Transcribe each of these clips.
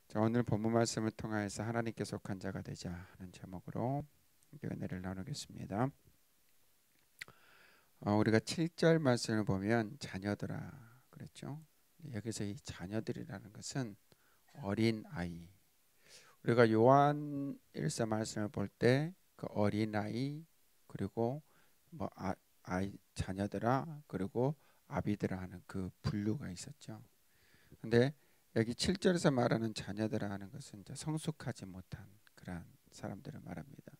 자, 오늘 본문 말씀을 통하여서 하나님께 속한 자가 되자 하는 제목으로 은혜를 나누겠습니다. 우리가 7절 말씀을 보면 자녀들아 그랬죠. 여기서 이 자녀들이라는 것은 어린 아이. 우리가 요한 1서 말씀을 볼 때 그 어린 아이 그리고 뭐 아이 자녀들아 그리고 아비들아 하는 그 분류가 있었죠. 근데 여기 7절에서 말하는 자녀들아 하는 것은 이제 성숙하지 못한 그러한 사람들을 말합니다.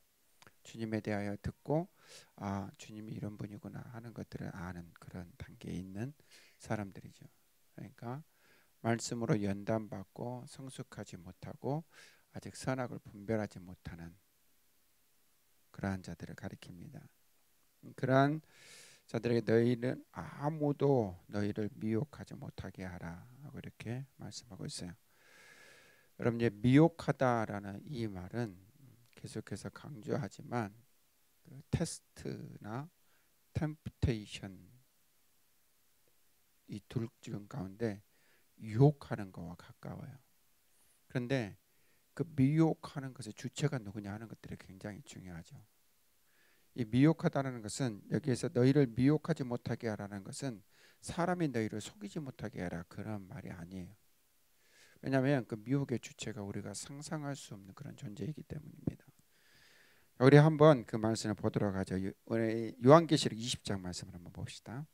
주님에 대하여 듣고 주님이 이런 분이구나 하는 것들을 아는 그런 단계에 있는 사람들이죠. 그러니까 말씀으로 연단받고 성숙하지 못하고 아직 선악을 분별하지 못하는 그러한 자들을 가리킵니다. 그러한 자들에게 너희는 아무도 너희를 미혹하지 못하게 하라 하고 이렇게 말씀하고 있어요. 여러분 이제 미혹하다라는 이 말은 계속해서 강조하지만 그 테스트나 템프테이션 이 둘 중 가운데 유혹하는 것과 가까워요. 그런데 그 미혹하는 것의 주체가 누구냐 하는 것들이 굉장히 중요하죠. 이 미혹하다는 것은 여기에서 너희를 미혹하지 못하게 하라는 것은 사람이 너희를 속이지 못하게 하라 그런 말이 아니에요. 왜냐하면 그 미혹의 주체가 우리가 상상할 수 없는 그런 존재이기 때문입니다. 우리 한번 그 말씀을 보도록 하죠. 요한계시록 20장 말씀을 한번 봅시다.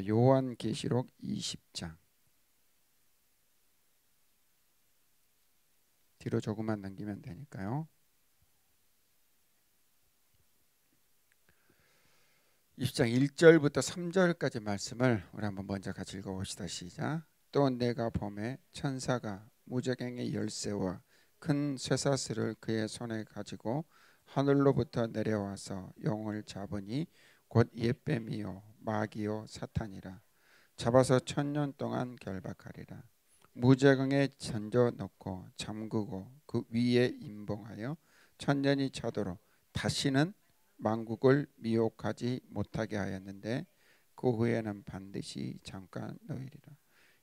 요한계시록 20장 뒤로 조금만 넘기면 되니까요. 20장 1절부터 3절까지 말씀을 우리 한번 먼저 같이 읽어봅시다. 시작. 또 내가 보매 천사가 무저갱의 열쇠와 큰 쇠사슬을 그의 손에 가지고 하늘로부터 내려와서 영을 잡으니 곧 옛뱀이요 마귀요 사탄이라. 잡아서 1000년 동안 결박하리라. 무저갱에 던져 놓고 잠그고 그 위에 임봉하여 1000년이 차도록 다시는 만국을 미혹하지 못하게 하였는데 그 후에는 반드시 잠깐 놓이리라.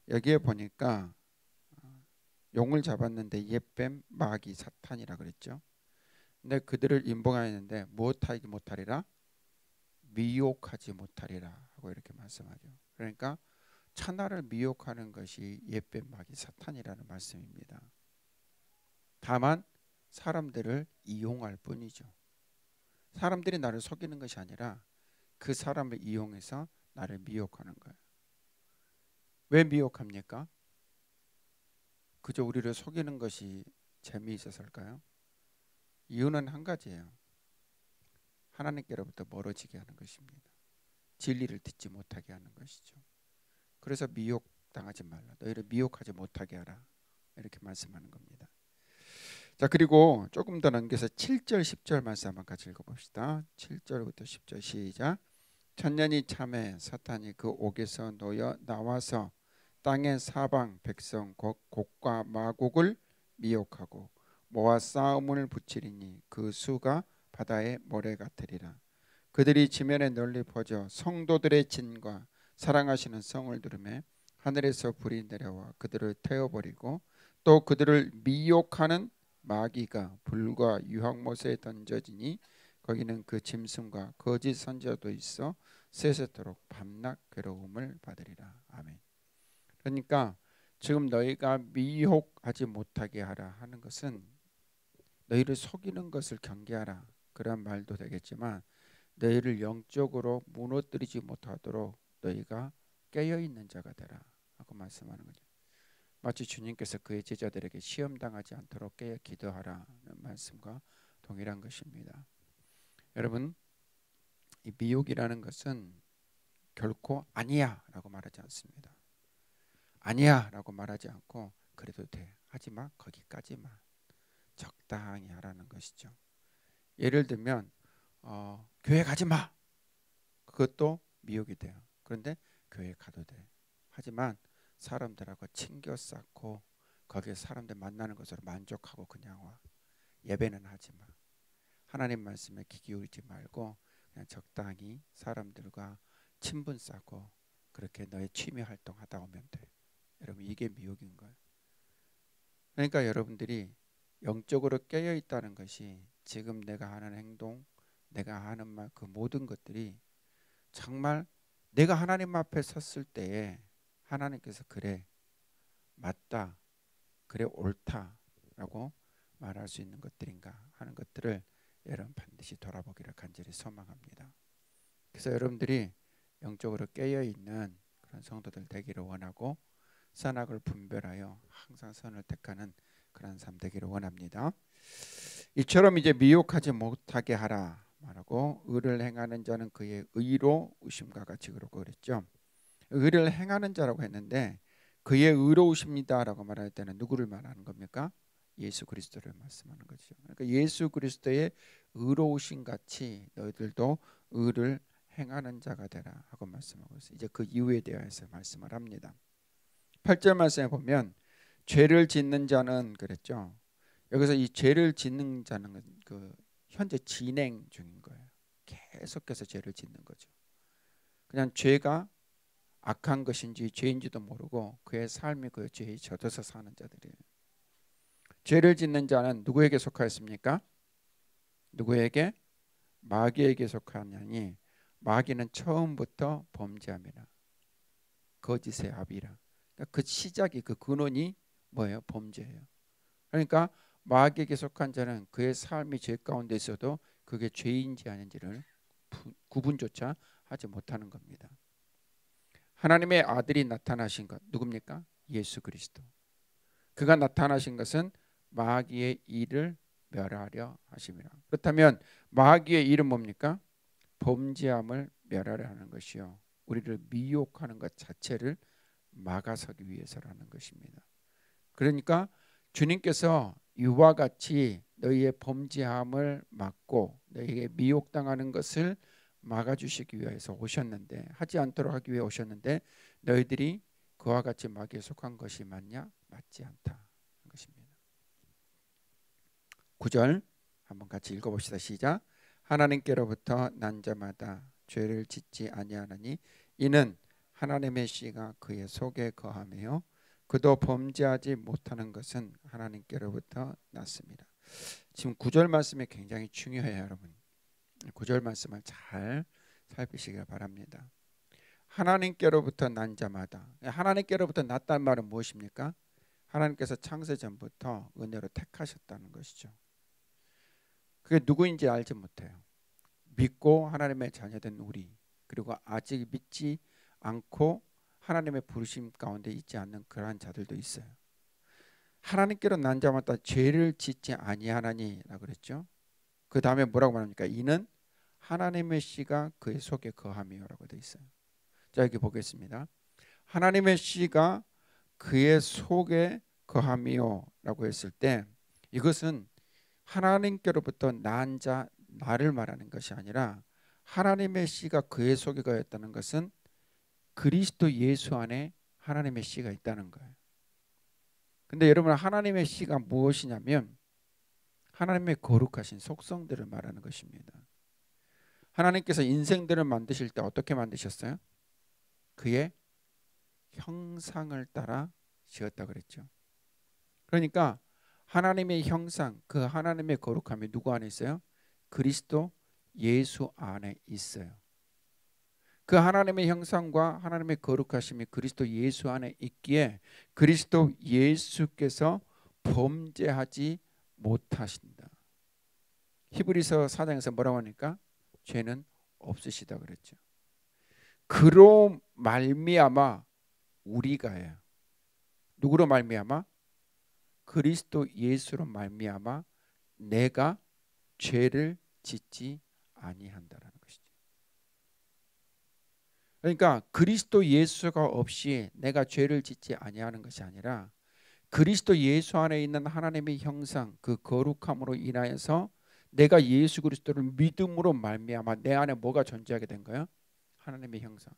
여기에 보니까 용을 잡았는데 옛뱀 마귀 사탄이라 그랬죠. 근데 그들을 임봉하였는데 무엇하지 못하리라? 미혹하지 못하리라 하고 이렇게 말씀하죠. 그러니까 천하를 미혹하는 것이 옛뱀 마귀 사탄이라는 말씀입니다. 다만 사람들을 이용할 뿐이죠. 사람들이 나를 속이는 것이 아니라 그 사람을 이용해서 나를 미혹하는 거예요. 왜 미혹합니까? 그저 우리를 속이는 것이 재미있어서일까요? 이유는 한 가지예요. 하나님께로부터 멀어지게 하는 것입니다. 진리를 듣지 못하게 하는 것이죠. 그래서 미혹당하지 말라. 너희를 미혹하지 못하게 하라. 이렇게 말씀하는 겁니다. 자, 그리고 조금 더 넘겨서 7절 10절 말씀 한번 같이 읽어봅시다. 7절부터 10절 시작. 천년이 참에 사탄이 그 옥에서 놓여 나와서 땅의 사방 백성 곧 곡과 마곡을 미혹하고 모아 싸움을 붙이리니 그 수가 바다의 모래 같으리라. 그들이 지면에 널리 퍼져 성도들의 진과 사랑하시는 성을 두르매 하늘에서 불이 내려와 그들을 태워버리고 또 그들을 미혹하는 마귀가 불과 유황못에 던져지니 거기는 그 짐승과 거짓 선지자도 있어 세세토록 밤낮 괴로움을 받으리라. 아멘. 그러니까 지금 너희가 미혹하지 못하게 하라 하는 것은 너희를 속이는 것을 경계하라 그런 말도 되겠지만 너희를 영적으로 무너뜨리지 못하도록 너희가 깨어있는 자가 되라 하고 말씀하는 거죠. 마치 주님께서 그의 제자들에게 시험당하지 않도록 깨어 기도하라는 말씀과 동일한 것입니다. 여러분 이 미혹이라는 것은 결코 아니야 라고 말하지 않습니다. 아니야 라고 말하지 않고 그래도 돼 하지마 거기까지만 적당히 하라는 것이죠. 예를 들면 교회 가지마 그것도 미혹이 돼요. 그런데 교회 가도 돼. 하지만 사람들하고 친교 쌓고 거기에 사람들 만나는 것으로 만족하고 그냥 와. 예배는 하지마. 하나님 말씀에 귀 기울이지 말고 그냥 적당히 사람들과 친분 쌓고 그렇게 너의 취미 활동 하다 오면 돼. 여러분 이게 미혹인 거예요. 그러니까 여러분들이 영적으로 깨어 있다는 것이 지금 내가 하는 행동, 내가 하는 말, 그 모든 것들이 정말 내가 하나님 앞에 섰을 때에 하나님께서 그래 맞다, 그래 옳다라고 말할 수 있는 것들인가 하는 것들을 여러분 반드시 돌아보기를 간절히 소망합니다. 그래서 여러분들이 영적으로 깨어 있는 그런 성도들 되기를 원하고 선악을 분별하여 항상 선을 택하는 그런 삶 되기를 원합니다. 이처럼 이제 미혹하지 못하게 하라 말하고 의를 행하는 자는 그의 의로 의심과 같이 그러고 그랬죠. 의를 행하는 자라고 했는데 그의 의로우십니다라고 말할 때는 누구를 말하는 겁니까? 예수 그리스도를 말씀하는 거죠. 그러니까 예수 그리스도의 의로우신 같이 너희들도 의를 행하는 자가 되라 하고 말씀하고 있어요. 이제 그 이유에 대해서 말씀을 합니다. 8절 말씀에 보면 죄를 짓는 자는 그랬죠. 여기서 이 죄를 짓는 자는 그 현재 진행 중인 거예요. 계속해서 죄를 짓는 거죠. 그냥 죄가 악한 것인지 죄인지도 모르고 그의 삶이 그 죄에 젖어서 사는 자들이에요. 죄를 짓는 자는 누구에게 속하였습니까? 누구에게? 마귀에게 속하냐니 마귀는 처음부터 범죄함이라. 거짓의 아비라. 그러니까 그 시작이 그 근원이 뭐예요? 범죄예요. 그러니까 마귀에게 속한 자는 그의 삶이 죄 가운데 있어도 그게 죄인지 아닌지를 구분조차 하지 못하는 겁니다. 하나님의 아들이 나타나신 것 누굽니까? 예수 그리스도. 그가 나타나신 것은 마귀의 일을 멸하려 하심이라. 그렇다면 마귀의 일은 뭡니까? 범죄함을 멸하려 하는 것이요, 우리를 미혹하는 것 자체를 막아서기 위해서라는 것입니다. 그러니까 주님께서 이와 같이 너희의 범죄함을 막고 너희에게 미혹당하는 것을 막아주시기 위해서 오셨는데, 하지 않도록 하기 위해 오셨는데 너희들이 그와 같이 마귀에 속한 것이 맞냐? 맞지 않다 것입니다. 9절 한번 같이 읽어봅시다. 시작. 하나님께로부터 난 자마다 죄를 짓지 아니하나니 이는 하나님의 씨가 그의 속에 거하며 그도 범죄하지 못하는 것은 하나님께로부터 났습니다. 지금 9절 말씀이 굉장히 중요해요, 여러분. 9절 말씀을 잘 살피시길 바랍니다. 하나님께로부터 난 자마다, 하나님께로부터 났다는 말은 무엇입니까? 하나님께서 창세 전부터 은혜로 택하셨다는 것이죠. 그게 누구인지 알지 못해요. 믿고 하나님의 자녀된 우리, 그리고 아직 믿지 않고 하나님의 부르심 가운데 있지 않는 그러한 자들도 있어요. 하나님께로 난 자마다 죄를 짓지 아니하나니라고 그랬죠. 그 다음에 뭐라고 말합니까? 이는 하나님의 씨가 그의 속에 거하며라고 되어 있어요. 자, 여기 보겠습니다. 하나님의 씨가 그의 속에 거하며라고 했을 때 이것은 하나님께로부터 난 자 나를 말하는 것이 아니라 하나님의 씨가 그의 속에 거했다는 것은 그리스도 예수 안에 하나님의 씨가 있다는 거예요. 근데 여러분, 하나님의 씨가 무엇이냐면 하나님의 거룩하신 속성들을 말하는 것입니다. 하나님께서 인생들을 만드실 때 어떻게 만드셨어요? 그의 형상을 따라 지었다 그랬죠. 그러니까 하나님의 형상, 그 하나님의 거룩함이 누구 안에 있어요? 그리스도 예수 안에 있어요. 그 하나님의 형상과 하나님의 거룩하심이 그리스도 예수 안에 있기에 그리스도 예수께서 범죄하지 못하신다. 히브리서 4장에서 뭐라고 하니까 죄는 없으시다 그랬죠. 그로 말미암아 우리가요. 누구로 말미암아? 그리스도 예수로 말미암아 내가 죄를 짓지 아니한다라는 것이죠. 그러니까 그리스도 예수가 없이 내가 죄를 짓지 아니하는 것이 아니라 그리스도 예수 안에 있는 하나님의 형상, 그 거룩함으로 인하여서 내가 예수 그리스도를 믿음으로 말미암아 내 안에 뭐가 존재하게 된 거예요? 하나님의 형상.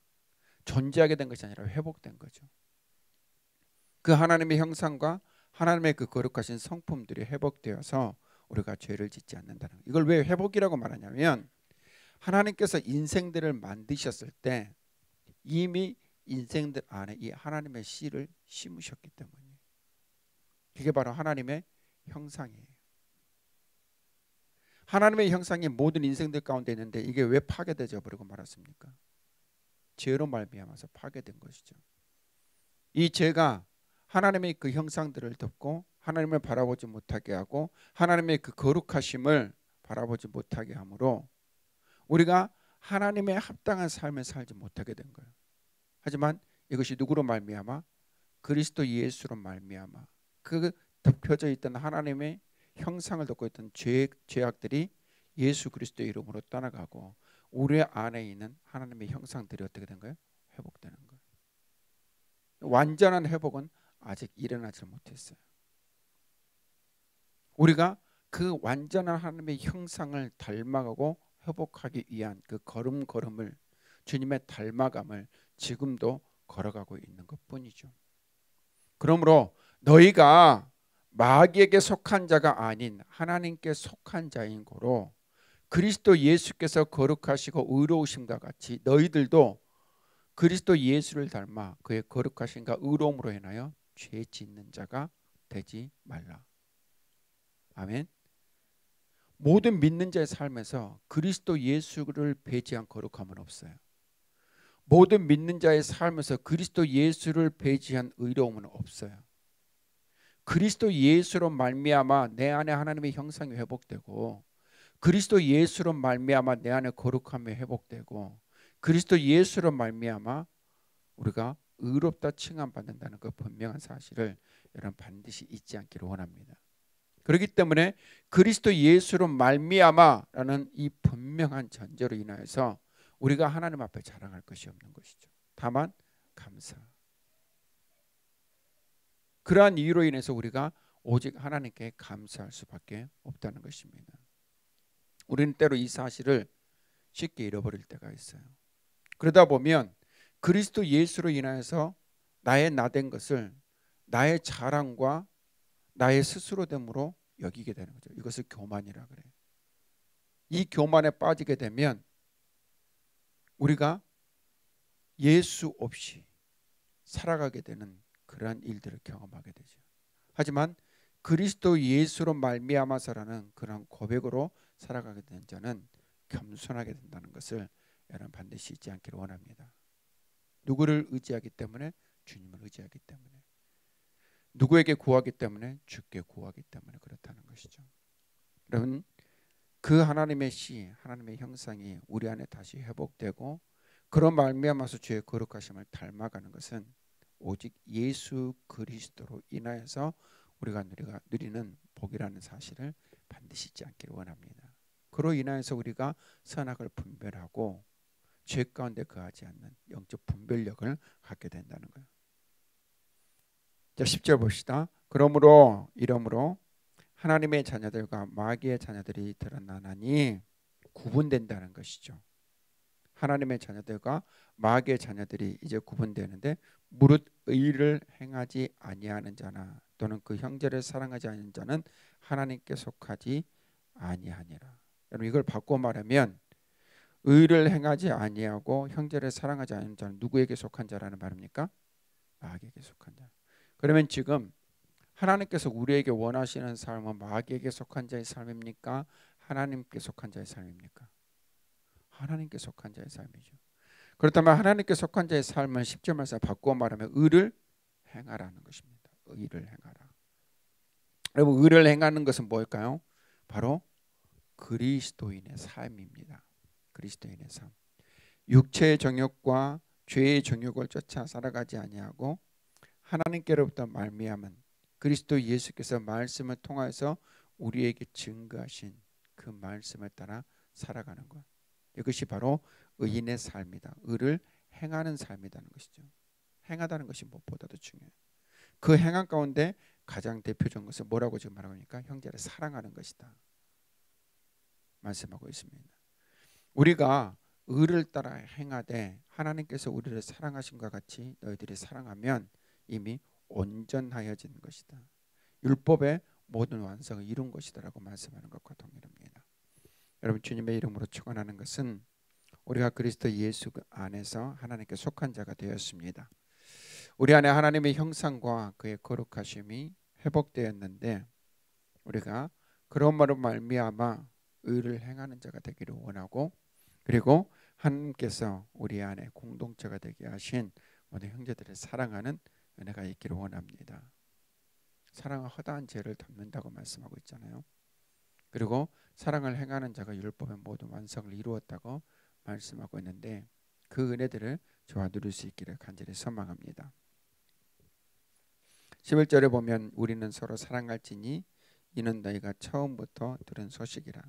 존재하게 된 것이 아니라 회복된 거죠. 그 하나님의 형상과 하나님의 그 거룩하신 성품들이 회복되어서 우리가 죄를 짓지 않는다는 거예요. 이걸 왜 회복이라고 말하냐면 하나님께서 인생들을 만드셨을 때 이미 인생들 안에 이 하나님의 씨를 심으셨기 때문이에요. 그게 바로 하나님의 형상이에요. 하나님의 형상이 모든 인생들 가운데 있는데 이게 왜 파괴되져 버리고 말았습니까? 죄로 말미암아서 파괴된 것이죠. 이 죄가 하나님의 그 형상들을 덮고 하나님을 바라보지 못하게 하고 하나님의 그 거룩하심을 바라보지 못하게 하므로 우리가 하나님의 합당한 삶을 살지 못하게 된 거예요. 하지만 이것이 누구로 말미암아? 그리스도 예수로 말미암아 그 덮여져 있던 하나님의 형상을 덮고 있던 죄악들이 예수 그리스도의 이름으로 떠나가고 우리 안에 있는 하나님의 형상들이 어떻게 된 거예요? 회복되는 거예요. 완전한 회복은 아직 일어나지 못했어요. 우리가 그 완전한 하나님의 형상을 닮아가고 회복하기 위한 그 걸음걸음을 주님의 닮아감을 지금도 걸어가고 있는 것뿐이죠. 그러므로 너희가 마귀에게 속한 자가 아닌 하나님께 속한 자인 고로 그리스도 예수께서 거룩하시고 의로우심과 같이 너희들도 그리스도 예수를 닮아 그의 거룩하심과 의로움으로 인하여 죄 짓는 자가 되지 말라. 아멘. 모든 믿는 자의 삶에서 그리스도 예수를 배제한 거룩함은 없어요. 모든 믿는 자의 삶에서 그리스도 예수를 배제한 의로움은 없어요. 그리스도 예수로 말미암아 내 안에 하나님의 형상이 회복되고 그리스도 예수로 말미암아 내 안에 거룩함이 회복되고 그리스도 예수로 말미암아 우리가 의롭다 칭함받는다는 그 분명한 사실을 여러분 반드시 잊지 않기를 원합니다. 그렇기 때문에 그리스도 예수로 말미암아라는 이 분명한 전제로 인하여서 우리가 하나님 앞에 자랑할 것이 없는 것이죠. 다만 감사. 그러한 이유로 인해서 우리가 오직 하나님께 감사할 수밖에 없다는 것입니다. 우리는 때로 이 사실을 쉽게 잃어버릴 때가 있어요. 그러다 보면 그리스도 예수로 인하여서 나의 나된 것을 나의 자랑과 나의 스스로됨으로 여기게 되는 거죠. 이것을 교만이라 그래요. 이 교만에 빠지게 되면 우리가 예수 없이 살아가게 되는 그러한 일들을 경험하게 되죠. 하지만 그리스도 예수로 말미암아서라는 그런 고백으로 살아가게 된 자는 겸손하게 된다는 것을 여러분 반드시 잊지 않기를 원합니다. 누구를 의지하기 때문에? 주님을 의지하기 때문에. 누구에게 구하기 때문에? 주께 구하기 때문에 그렇다는 것이죠. 여러분 그 하나님의 시, 하나님의 형상이 우리 안에 다시 회복되고 그런 말미암아서 주의 거룩하심을 닮아가는 것은 오직 예수 그리스도로 인하여서 우리가 누리는 복이라는 사실을 반드시 잊지 않기를 원합니다. 그로 인하여서 우리가 선악을 분별하고 죄 가운데 거하지 않는 영적 분별력을 갖게 된다는 거예요. 자, 10절 봅시다. 그러므로 이러므로 하나님의 자녀들과 마귀의 자녀들이 드러나나니 구분된다는 것이죠. 하나님의 자녀들과 마귀의 자녀들이 이제 구분되는데 무릇 의를 행하지 아니하는 자나 또는 그 형제를 사랑하지 않는 자는 하나님께 속하지 아니하니라. 여러분 이걸 바꿔 말하면 의를 행하지 아니하고 형제를 사랑하지 않는 자는 누구에게 속한 자라는 말입니까? 마귀에게 속한 자. 그러면 지금 하나님께서 우리에게 원하시는 삶은 마귀에게 속한 자의 삶입니까? 하나님께 속한 자의 삶입니까? 하나님께 속한 자의 삶이죠. 그렇다면 하나님께 속한 자의 삶은 10절 말씀 바꾸어 말하면 의를 행하라는 것입니다. 의를 행하라. 여러분 의를 행하는 것은 뭘까요? 바로 그리스도인의 삶입니다. 그리스도인의 삶. 육체의 정욕과 죄의 정욕을 쫓아 살아가지 아니하고 하나님께로부터 말미암은 그리스도 예수께서 말씀을 통하여서 우리에게 증거하신 그 말씀을 따라 살아가는 것. 이것이 바로 의인의 삶이다. 의를 행하는 삶이라는 것이죠. 행하다는 것이 무엇보다도 중요해요. 그 행한 가운데 가장 대표적인 것은 뭐라고 지금 말합니까? 형제를 사랑하는 것이다. 말씀하고 있습니다. 우리가 의를 따라 행하되 하나님께서 우리를 사랑하심과 같이 너희들이 사랑하면 이미 온전하여진 것이다. 율법의 모든 완성을 이룬 것이다라고 말씀하는 것과 동일합니다. 여러분 주님의 이름으로 축원하는 것은 우리가 그리스도 예수 안에서 하나님께 속한 자가 되었습니다. 우리 안에 하나님의 형상과 그의 거룩하심이 회복되었는데 우리가 그런 말로 말미암아 의를 행하는 자가 되기를 원하고, 그리고 하나님께서 우리 안에 공동체가 되게 하신 모든 형제들을 사랑하는 은혜가 있기를 원합니다. 사랑은 허다한 죄를 덮는다고 말씀하고 있잖아요. 그리고 사랑을 행하는 자가 율법의 모든 완성을 이루었다고 말씀하고 있는데, 그 은혜들을 저와 누릴 수 있기를 간절히 소망합니다. 11절에 보면 우리는 서로 사랑할지니 이는 너희가 처음부터 들은 소식이라.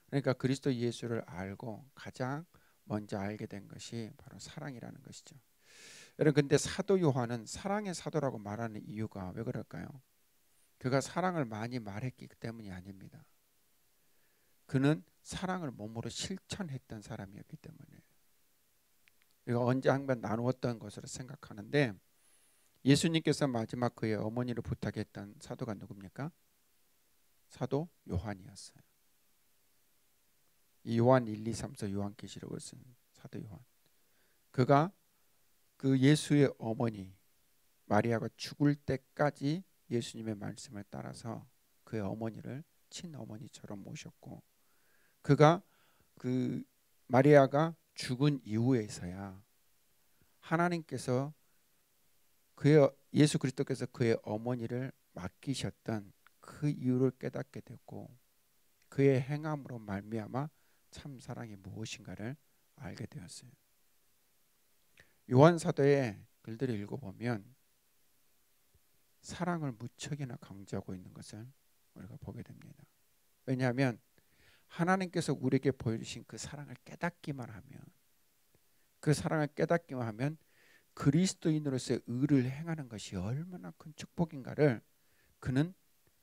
그러니까 그리스도 예수를 알고 가장 먼저 알게 된 것이 바로 사랑이라는 것이죠. 여러분, 근데 사도 요한은 사랑의 사도라고 말하는 이유가 왜 그럴까요? 그가 사랑을 많이 말했기 때문이 아닙니다. 그는 사랑을 몸으로 실천했던 사람이었기 때문에. 우리가 언제 한번 나누었던 것으로 생각하는데, 예수님께서 마지막 그의 어머니를 부탁했던 사도가 누굽니까? 사도 요한이었어요. 이 요한 1, 2, 3, 4 요한계시록을 쓴 사도 요한. 그가 그 예수의 어머니 마리아가 죽을 때까지 예수님의 말씀을 따라서 그의 어머니를 친어머니처럼 모셨고, 그가 그 마리아가 죽은 이후에서야 하나님께서 그의 예수 그리스도께서 그의 어머니를 맡기셨던 그 이유를 깨닫게 됐고, 그의 행함으로 말미암아 참 사랑이 무엇인가를 알게 되었어요. 요한 사도의 글들을 읽어보면 사랑을 무척이나 강조하고 있는 것을 우리가 보게 됩니다. 왜냐하면 하나님께서 우리에게 보여주신 그 사랑을 깨닫기만 하면, 그 사랑을 깨닫기만 하면 그리스도인으로서의 의를 행하는 것이 얼마나 큰 축복인가를 그는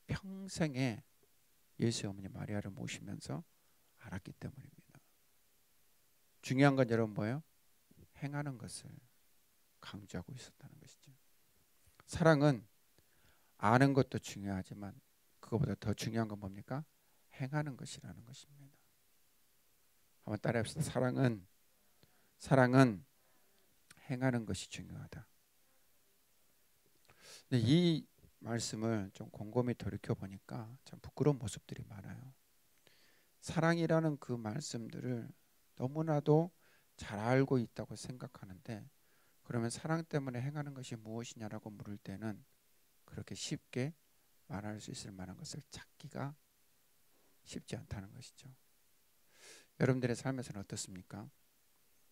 평생에 예수의 어머니 마리아를 모시면서 알았기 때문입니다. 중요한 건 여러분 뭐예요? 행하는 것을 강조하고 있었다는 것이죠. 사랑은 아는 것도 중요하지만 그것보다 더 중요한 건 뭡니까? 행하는 것이라는 것입니다. 한번 따라해봅시다. 사랑은 행하는 것이 중요하다. 근데 이 말씀을 좀 곰곰이 돌이켜 보니까 참 부끄러운 모습들이 많아요. 사랑이라는 그 말씀들을 너무나도 잘 알고 있다고 생각하는데, 그러면 사랑 때문에 행하는 것이 무엇이냐라고 물을 때는 그렇게 쉽게 말할 수 있을 만한 것을 찾기가 쉽지 않다는 것이죠. 여러분들의 삶에서는 어떻습니까?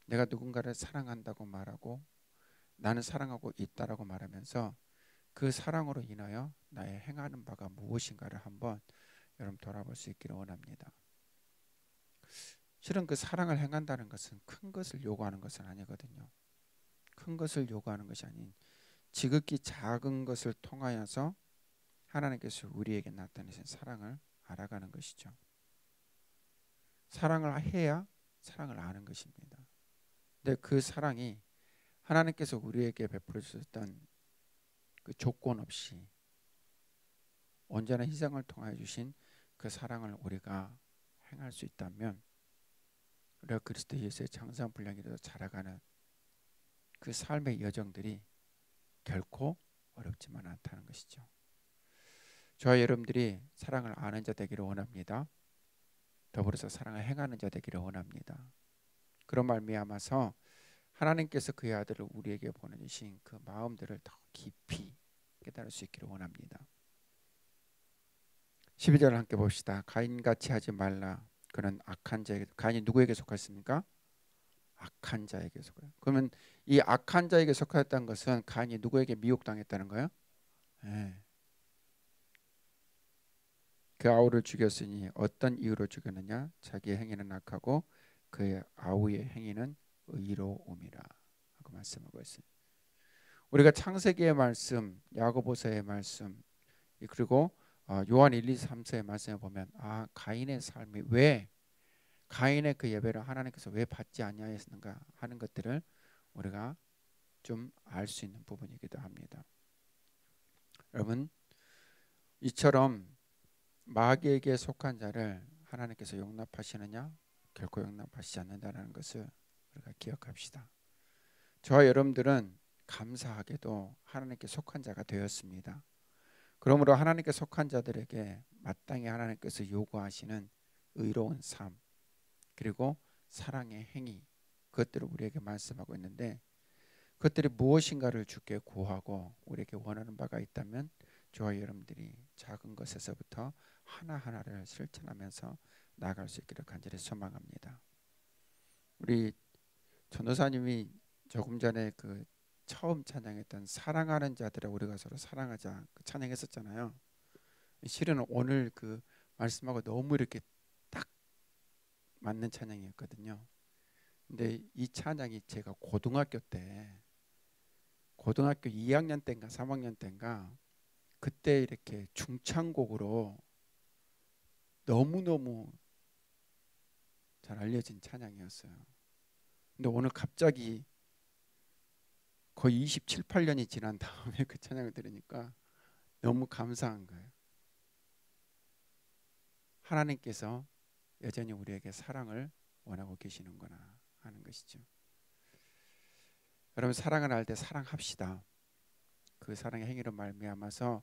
내가 누군가를 사랑한다고 말하고 나는 사랑하고 있다라고 말하면서 그 사랑으로 인하여 나의 행하는 바가 무엇인가를 한번 여러분 돌아볼 수 있기를 원합니다. 실은 그 사랑을 행한다는 것은 큰 것을 요구하는 것은 아니거든요. 큰 것을 요구하는 것이 아닌 지극히 작은 것을 통하여서 하나님께서 우리에게 나타내신 사랑을 알아가는 것이죠. 사랑을 해야 사랑을 아는 것입니다. 근데 그 사랑이 하나님께서 우리에게 베풀어 주셨던 그 조건 없이 언제나 희생을 통하여 주신 그 사랑을 우리가 행할 수 있다면 우리가 그리스도 예수의 장성 분량이라도 자라가는 그 삶의 여정들이 결코 어렵지만 않다는 것이죠. 저와 여러분들이 사랑을 아는 자 되기를 원합니다. 더불어서 사랑을 행하는 자 되기를 원합니다. 그런 말미암아서 하나님께서 그의 아들을 우리에게 보내주신 그 마음들을 더 깊이 깨달을 수 있기를 원합니다. 12절을 함께 봅시다. 가인같이 하지 말라. 그는 악한 자에게. 가인이 누구에게 속했습니까? 악한 자에게 속해요. 그러면 이 악한 자에게 속하였다는 것은 가인이 누구에게 미혹당했다는 거예요? 네. 그 아우를 죽였으니 어떤 이유로 죽였느냐? 자기의 행위는 악하고 그의 아우의 행위는 의로움이라 하고 말씀하고 있어요. 우리가 창세기의 말씀, 야고보서의 말씀, 그리고 요한 1, 2, 3서의 말씀에 보면 가인의 삶이 왜 가인의 그 예배를 하나님께서 왜 받지 아니하였는가 하는 것들을 우리가 좀 알 수 있는 부분이기도 합니다. 여러분, 이처럼 마귀에게 속한 자를 하나님께서 용납하시느냐? 결코 용납하시지 않는다는 것을 우리가 기억합시다. 저와 여러분들은 감사하게도 하나님께 속한 자가 되었습니다. 그러므로 하나님께 속한 자들에게 마땅히 하나님께서 요구하시는 의로운 삶, 그리고 사랑의 행위, 그것들을 우리에게 말씀하고 있는데, 그것들이 무엇인가를 주께 구하고 우리에게 원하는 바가 있다면 저와 여러분들이 작은 것에서부터 하나하나를 실천하면서 나아갈 수 있기를 간절히 소망합니다. 우리 전도사님이 조금 전에 그 처음 찬양했던 사랑하는 자들아 우리가 서로 사랑하자 그 찬양했었잖아요. 실은 오늘 그 말씀하고 너무 이렇게 딱 맞는 찬양이었거든요. 근데 이 찬양이 제가 고등학교 2학년 때인가 3학년 때인가 그때 이렇게 중창곡으로 너무너무 잘 알려진 찬양이었어요. 근데 오늘 갑자기 거의 27, 8년이 지난 다음에 그 찬양을 들으니까 너무 감사한 거예요. 하나님께서 여전히 우리에게 사랑을 원하고 계시는구나 하는 것이죠. 여러분, 사랑을 할 때 사랑합시다. 그 사랑의 행위로 말미암아서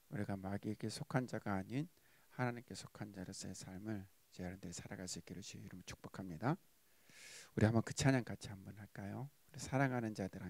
우리가 마귀에게 속한 자가 아닌 하나님께 속한 자로서의 삶을 여러분들이 살아갈 수 있기를 주의 이름으로 축복합니다. 우리 한번 그 찬양 같이 한번 할까요? 우리 사랑하는 자들.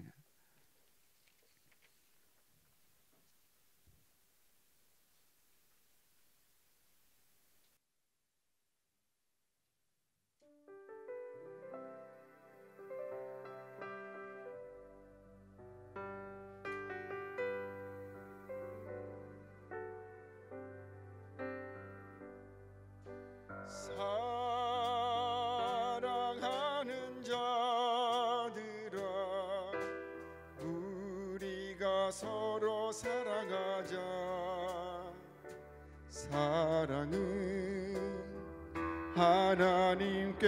사랑하는 자들아 우리가 서로 사랑하자. 사랑은 하나님께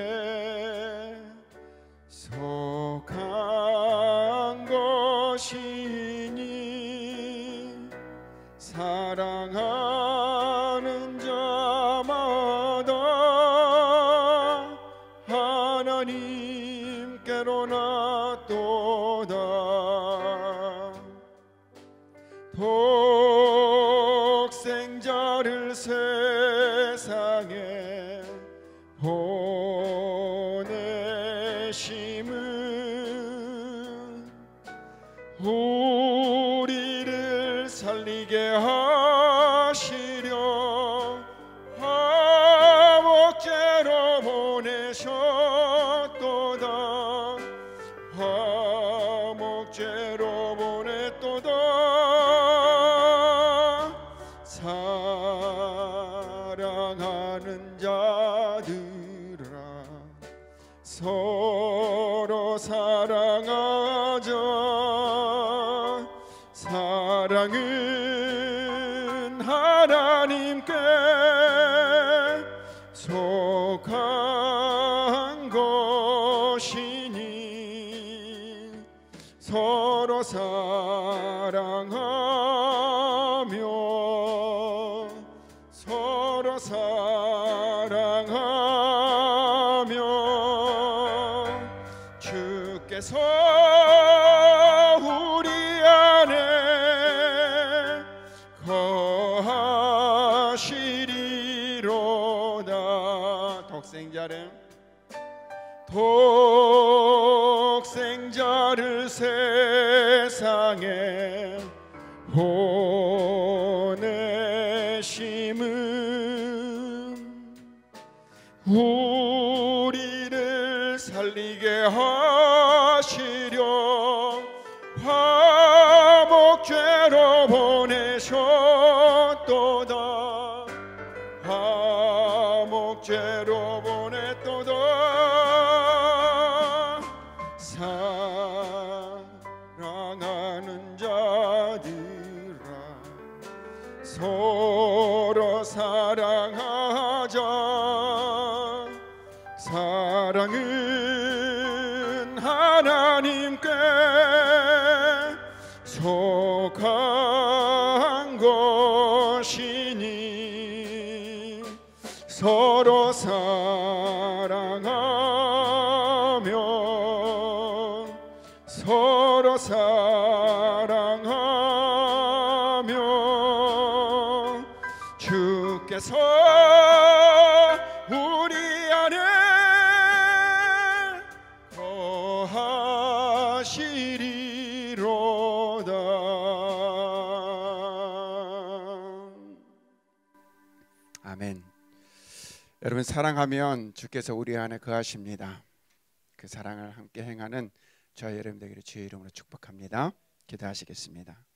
속한 것이니 사랑하는 자마다 하나님께로 낫도다. 독생자를 세상에 보내심은 우리를 살리게 하시려 화목제로 보내셨도다. 화목제로 보냈도다. 사랑하는 자들아 서로 사랑하자. 사랑은 하나님께 속한 것이니 서로 사랑하며 서로 사랑하며 주께서 우리 안에 거하시리로다. 독생자를 세상에 보내심은 우리를 살리게 하시려 화목제로 보내셨도다. 화목제로 보냈도다. 사랑하는 자들아 서로 사랑하자. 사랑은 하나님께 속한 것이니 서로 사랑하며 서로 사랑하며 주께서 우리 안에 거하시리로다. 아멘. 여러분, 사랑하면 주께서 우리 안에 거하십니다. 그 사랑을 함께 행하는 저희 여러분 되기를 주의 이름으로 축복합니다. 기도하시겠습니다.